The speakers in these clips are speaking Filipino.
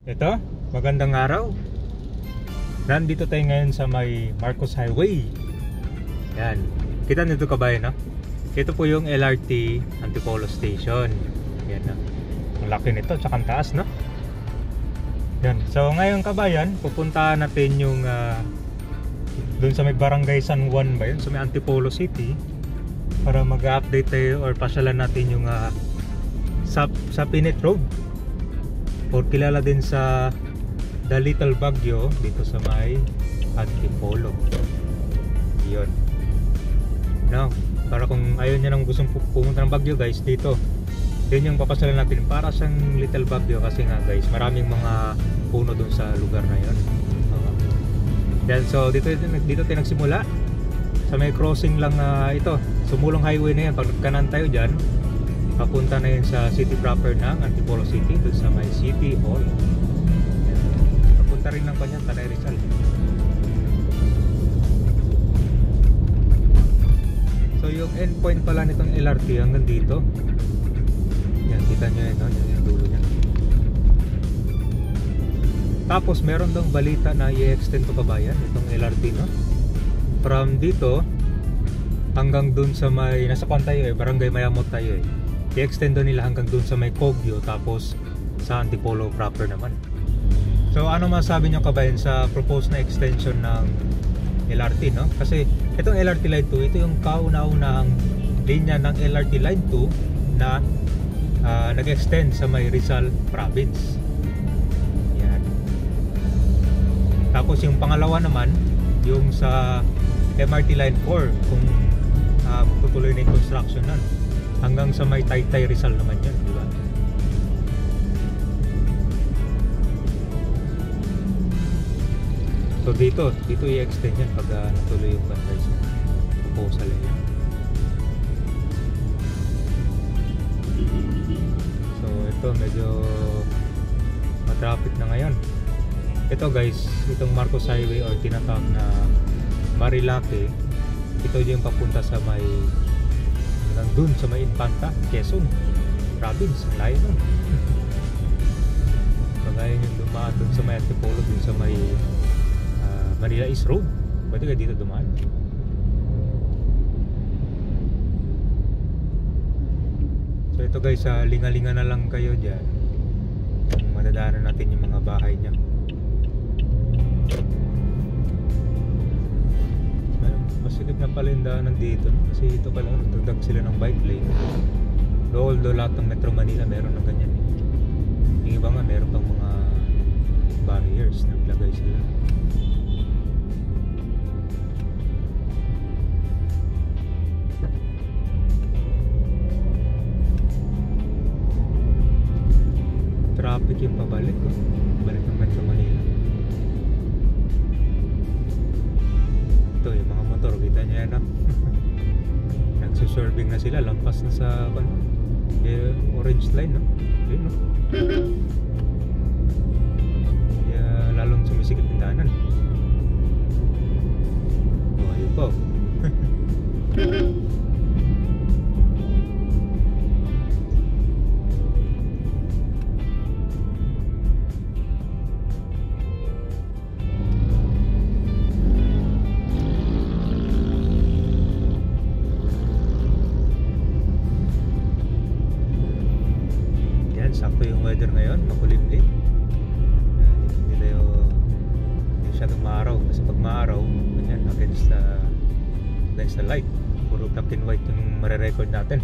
Ito, magandang araw. Nandito tayo ngayon sa may Marcos Highway. Yan. Kita nito kabayan, no? Ito po yung LRT Antipolo Station. Yan na. Ang laki nito, tsaka ang taas, no? Yan. So ngayon kabayan, pupuntahan natin yung doon sa may Barangay San Juan ba yun? Sa may Antipolo City. Para mag-update tayo or pasyalan natin yung sa Pinet Road. Or kilala din sa The Little Baguio dito sa may Antipolo. Yun. No, para kung ayaw niya nang gustong pumunta ng Baguio guys, dito yun yung papasalan natin. Para siyang Little Baguio kasi nga guys, maraming mga puno dun sa lugar na yun. Then so dito tayo nagsimula. Sa may crossing lang ito, sumulong highway na yan. Pag kanan tayo dyan, papunta na yun sa city proper ng Antipolo City, doon sa may City Hall. Papunta rin ng kanya Tanay Rizal. So yung endpoint pala nitong LRT hanggang dito. Yan, kita nyo yun, no? Yan yung dulo nya. Tapos meron daw balita na i-extend to kabayan itong LRT, no? From dito hanggang dun sa may nasa kwan tayo Barangay Mayamot tayo i-extend nila hanggang dun sa may Kogyo, tapos sa Antipolo proper naman. So ano masabi nyo kabayan sa proposed na extension ng LRT, no? Kasi itong LRT Line 2, ito yung kauna-unahang linya ng LRT Line 2 na nag-extend sa may Rizal Province. Yan. Tapos yung pangalawa naman yung sa MRT Line 4, kung magtutuloy na yung construction nun, hanggang sa may Taytay Rizal naman yan, di ba? So dito i-extend yan pag natuloy yung guys proposal yan. So ito medyo matraffic na ngayon. Ito guys, itong Marcos Highway or tinatawag na Marilake, ito yung papunta sa may nandun sa may Infanta, Quezon Province, ang layo nun. Kagaya yung dumaan dun sa may Antipolo, dun sa may Manila East Road, pwede ka dito dumaan. So ito guys, linga-linga na lang kayo dyan kung madadaanan natin yung mga bahay nya. Masikip na pala yung daanan dito, no? Kasi ito pala nagdagdag sila ng bike lane. Although lahat ng Metro Manila meron ng ganyan. Yung iba nga meron pang mga barriers na naglagay sila. Traffic yung pabalik, oh. Balik ng Metro Manila. Ito yung mga motor, kita nyo yan, no? Nagsuserving na sila, lampas na sa orange line, no? Yun, no? Kaya lalong sumisikip yung daanan. Oh, ayun po. Sakto yung weather ngayon, makulimlim. Hindi masyadong maaraw. Kasi pag maaraw, ganyan, against the light, puro black and white yung marirecord natin.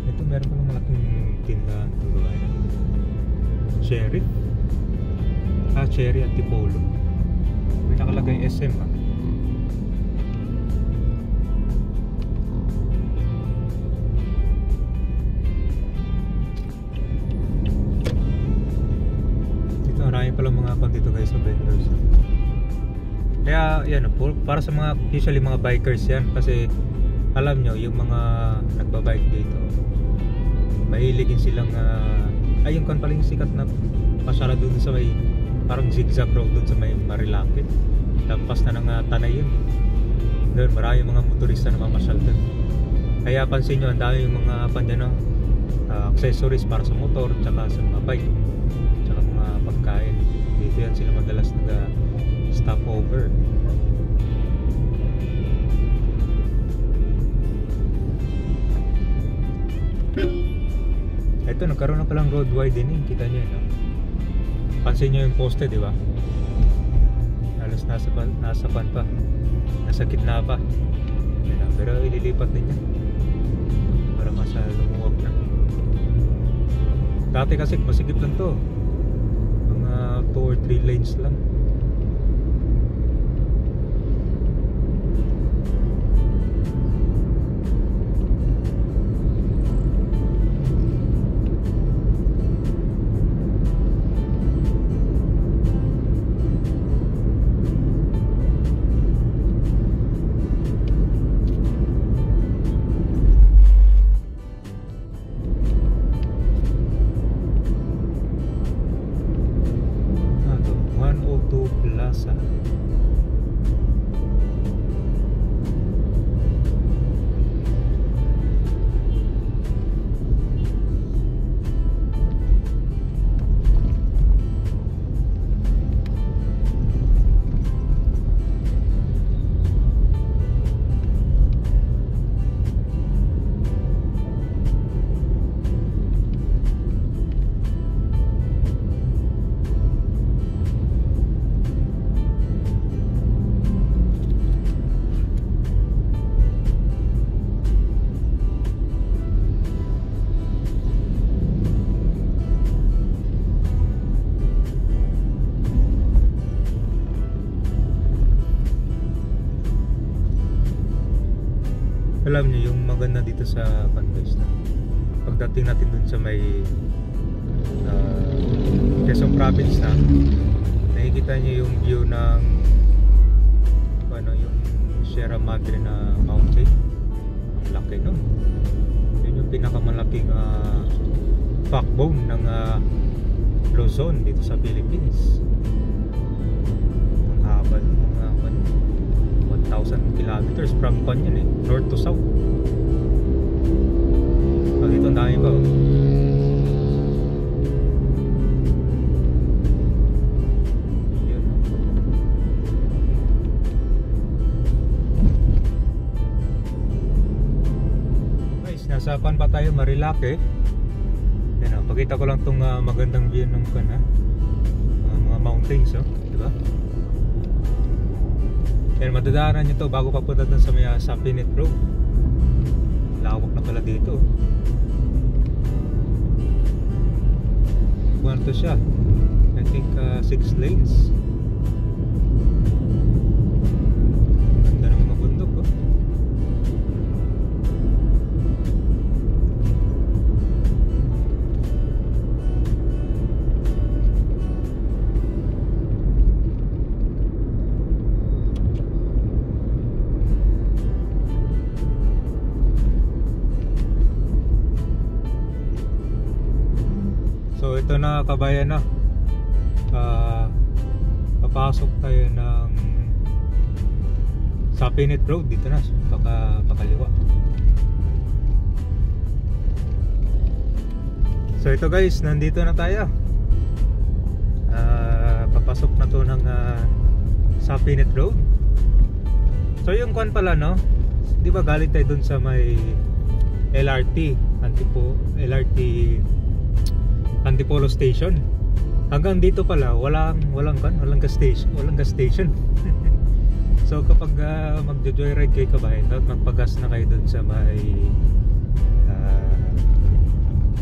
Ito meron pa ng malaking tindahan dito, Cherry. Cherry Antipolo. May nakalagay SM, ha. Dito marami palang mga account dito guys sa vendors. Kaya yan, para sa mga usually mga bikers yan, kasi alam nyo yung mga nagbabike dito, mahiligin silang ayun kan pala yung sikat na pasara dun sa may parang zigzag road dun sa may Marilake. lampas na ng Tanay yun. Doon marami mga motorista na mamasyal doon. Kaya pansin nyo, ang dami yung mga accessories para sa motor, tsaka sa mga bike, tsaka mga pagkain. Dito yan sila madalas stop over. Ito, nagkaroon na palang road widening. Kita nyo yun, no? Pansin nyo yung poste, di ba? Halos nasa pan pa, nasa gitna pa. Pero ililipat din yan para mas lumuwag na. Dati kasi masigip lang to, mga 2 or 3 lanes lang. Plaza. Alam niyo yung maganda dito sa Convoys na pagdating natin dun sa may Quezon Province na, nakikita niyo yung view ng yung Sierra Madre na mountain. Ang laki nun. Yun yung pinakamalaking backbone ng Luzon dito sa Philippines. Ang haba ng mga 1,000 kilometers from Kanyan north to south. Dito ang dami ba? Guys, nasa pan pa tayo, Marilake. Yan, pakita ko lang tong magandang view ng mga mountains, di ba? Yan, madadaanan nyo to bago papunta dun sa may Sapinit Road. Lawak na pala dito. Kuwanto siya, I think 6 lanes. Ganda ng mga bundok, So ito na kabayan na, papasok tayo ng Sapinit Road. Dito na, pakaliwa. So ito guys, nandito na tayo. Papasok na to ng Sapinit Road. So yung kwan pala, no, di ba galing tayo dun sa may LRT Antipolo Station. Hanggang dito pala walang gas station. So kapag magjo-joyride kayo kabayan, magpagas na kayo dun sa may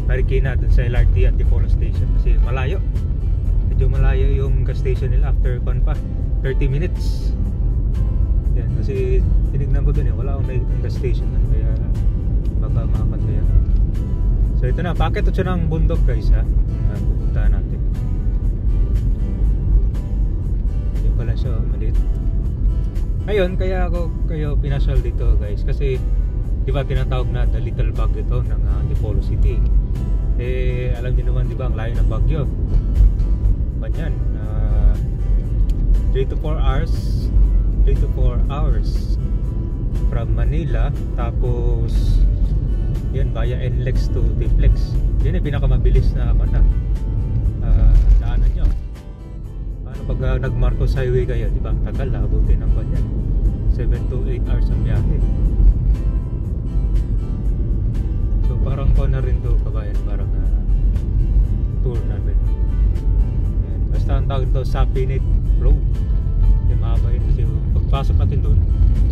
Marikina, dun sa LRT Antipolo Station, kasi medyo malayo yung gas station nila. After 30 minutes. Yan, kasi tinignan ko dun wala akong nakikita gas station dun, kaya baka makakataya. So ito na, packet ito ng bundok guys, pupuntahan natin. Yun pala siya, maliit. Ngayon, kaya ako kayo pinasyal dito guys, kasi di ba tinatawag na the little Baguio ito ng Antipolo City. Alam niyo naman di ba ang layo ng Baguio. Banyan, 3 to 4 hours 3 to 4 hours from Manila. Tapos yan via NLEX to TPLEX. Yan yung pinakamabilis na daanan nyo. Paano pag nag Marcos Highway kayo, di ba? Tagal, abutin ng kanyan 7 to 8 hours ang biyahe. So parang ko na rin to kabayan, parang tour namin. Yan. Basta ang tawag ito Sapinit Road. Yung mahaba yun kasi pagpasok natin doon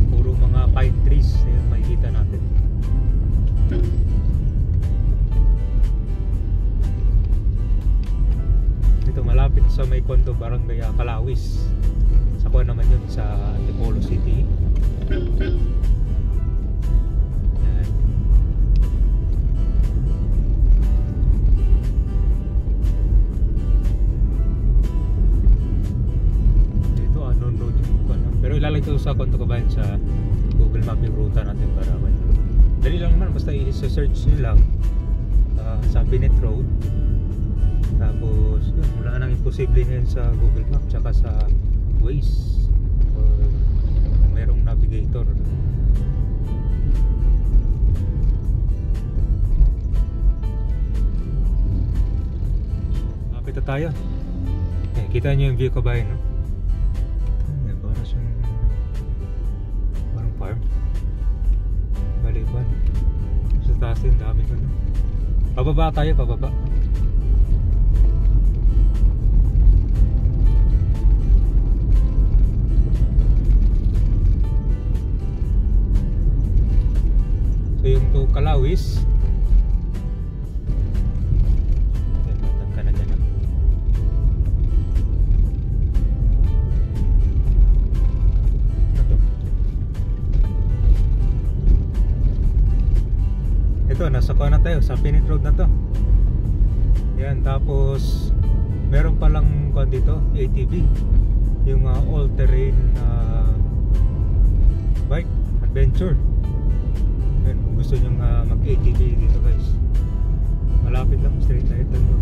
puro mga pine trees na yung makikita natin. Ito malapit sa may Condo Barangay Calawis. Sa kuha naman yun sa Antipolo City. Yan. Ito unknown road yung kuha. Pero ilalagay ito sa Condo Kabayan sa Google Map yung ruta natin para dali lang naman, basta i-search nyo lang Sapinit Road. Tapos yun, wala nang imposible ngayon sa Google Map tsaka sa Waze or merong navigator. Kapit na tayo. Kita nyo yung view kabayan, no? Parang farm. Baliban. Sa taas din, dami ko, no? Pababa tayo, pababa. So yung to Calawis, matang ka na dyan, no? Ito, nasa kuha na tayo, sa Sapinit Road na to. Yan, tapos meron palang kuha dito, ATV. Yung all-terrain bike adventure. Yan, kung gusto nyo mag-ATV dito guys, malapit lang, straight ahead lang to.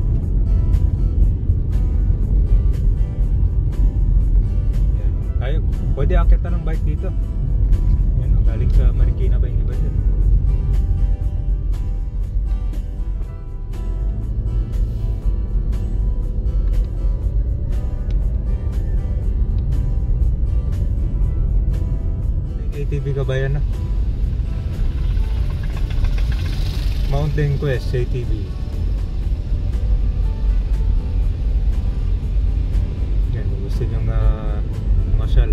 Yan, tayo, pwede akita ng bike dito. Yan, galing sa Marikina ba yung iba dyan. ATV kabayan na. Mountain Quest ATV. Yan, kung gusto nyo masyal.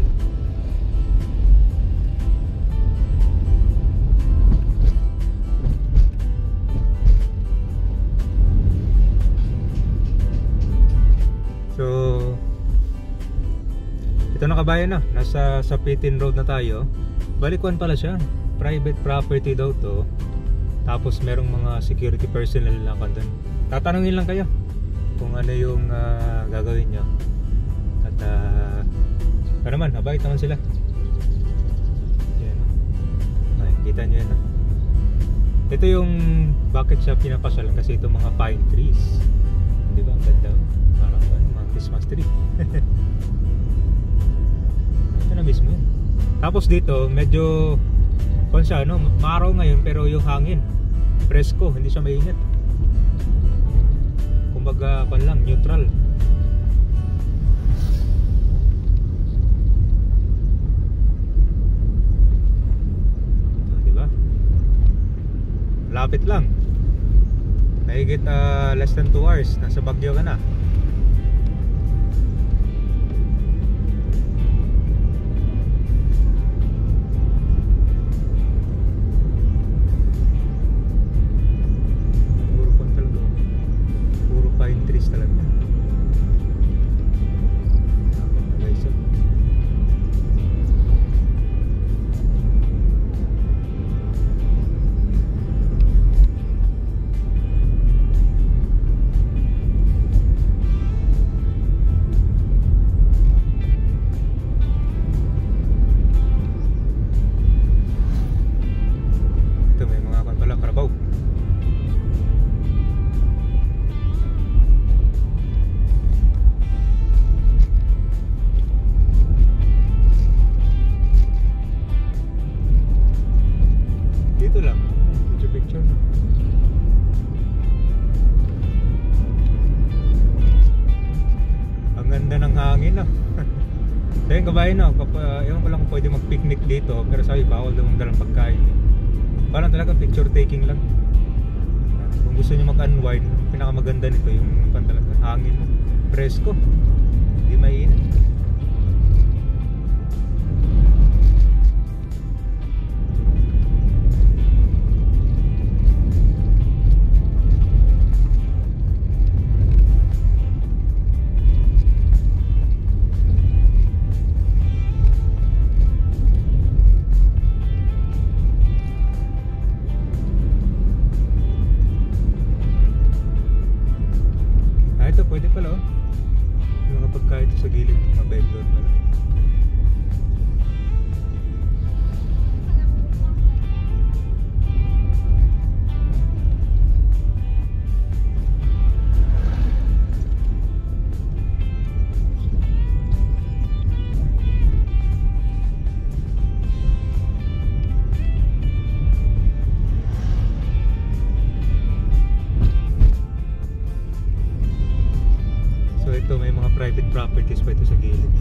So ito na kabayan na, nasa Sapitin Road na tayo. Balikuan pala siya, private property daw to. Tapos merong mga security personnel lang doon. Tatanungin lang kayo kung ano yung gagawin nyo. At ano naman, mabait naman sila. Yan, ay, kita nyo yan. Ito yung bakit siya pinapasyalan, kasi ito mga pine trees. Di ba, ang ganda, parang mga Christmas tree. Ito na mismo yun. Tapos dito medyo siya, no? Maaraw ngayon pero yung hangin presko, hindi siya mainit. Kumbaga lang, neutral. Diba? Lapit lang. Mahigit less than 2 hours nasa Baguio ka na. no. So yun kabayan no, ewan ko lang kung pwede mag-picnic dito, pero sabi bawal daw magdalang pagkain. Parang talaga picture taking lang. Kung gusto niyo mag-unwind, pinakamaganda nito yung talaga hangin, presko, hindi mainit. Pwede pala oh. Yung mga pagkain sa gilid, mga vendor pala. Ito may mga private properties pa ito sa gilid.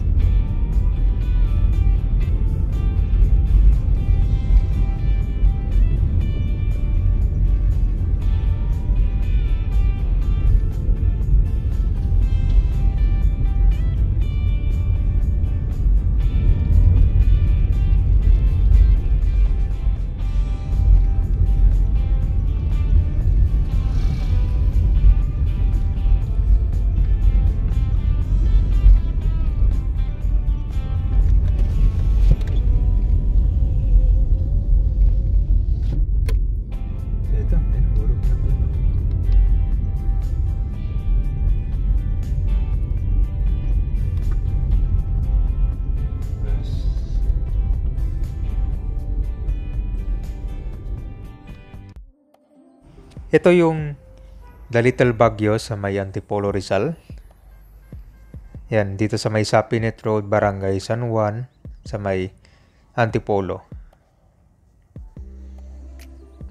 Ito yung The Little Baguio sa may Antipolo, Rizal. Yan, dito sa may Sapinet Road, Barangay San Juan, sa may Antipolo.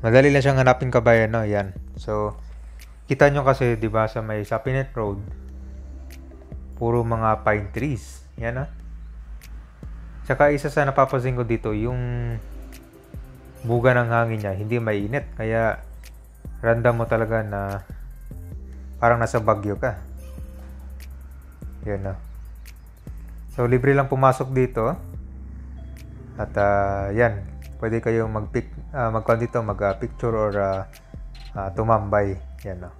Madali lang siyang hanapin kabayan, no? Yan. So, kita nyo kasi, di ba, sa may Sapinet Road, puro mga pine trees. Yan, ha? Tsaka isa sa napapansin ko dito, yung buga ng hangin niya, hindi mainit. Kaya, random mo talaga na parang nasa Baguio ka. Yan na. So libre lang pumasok dito. At yan, pwede kayong mag-picture or tumambay. Yan na.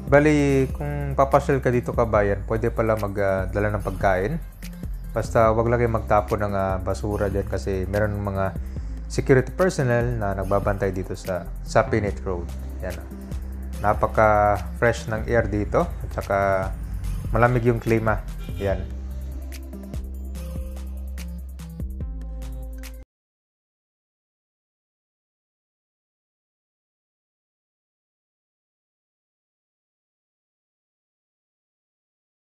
Bali, kung papasyal ka dito kabayan, pwede pala magdala ng pagkain. Basta wag lang kayo magtapon ng basura dyan kasi meron mga security personnel na nagbabantay dito sa Sapinit Road. Yan. Napaka fresh ng air dito at saka malamig yung klima. Yan.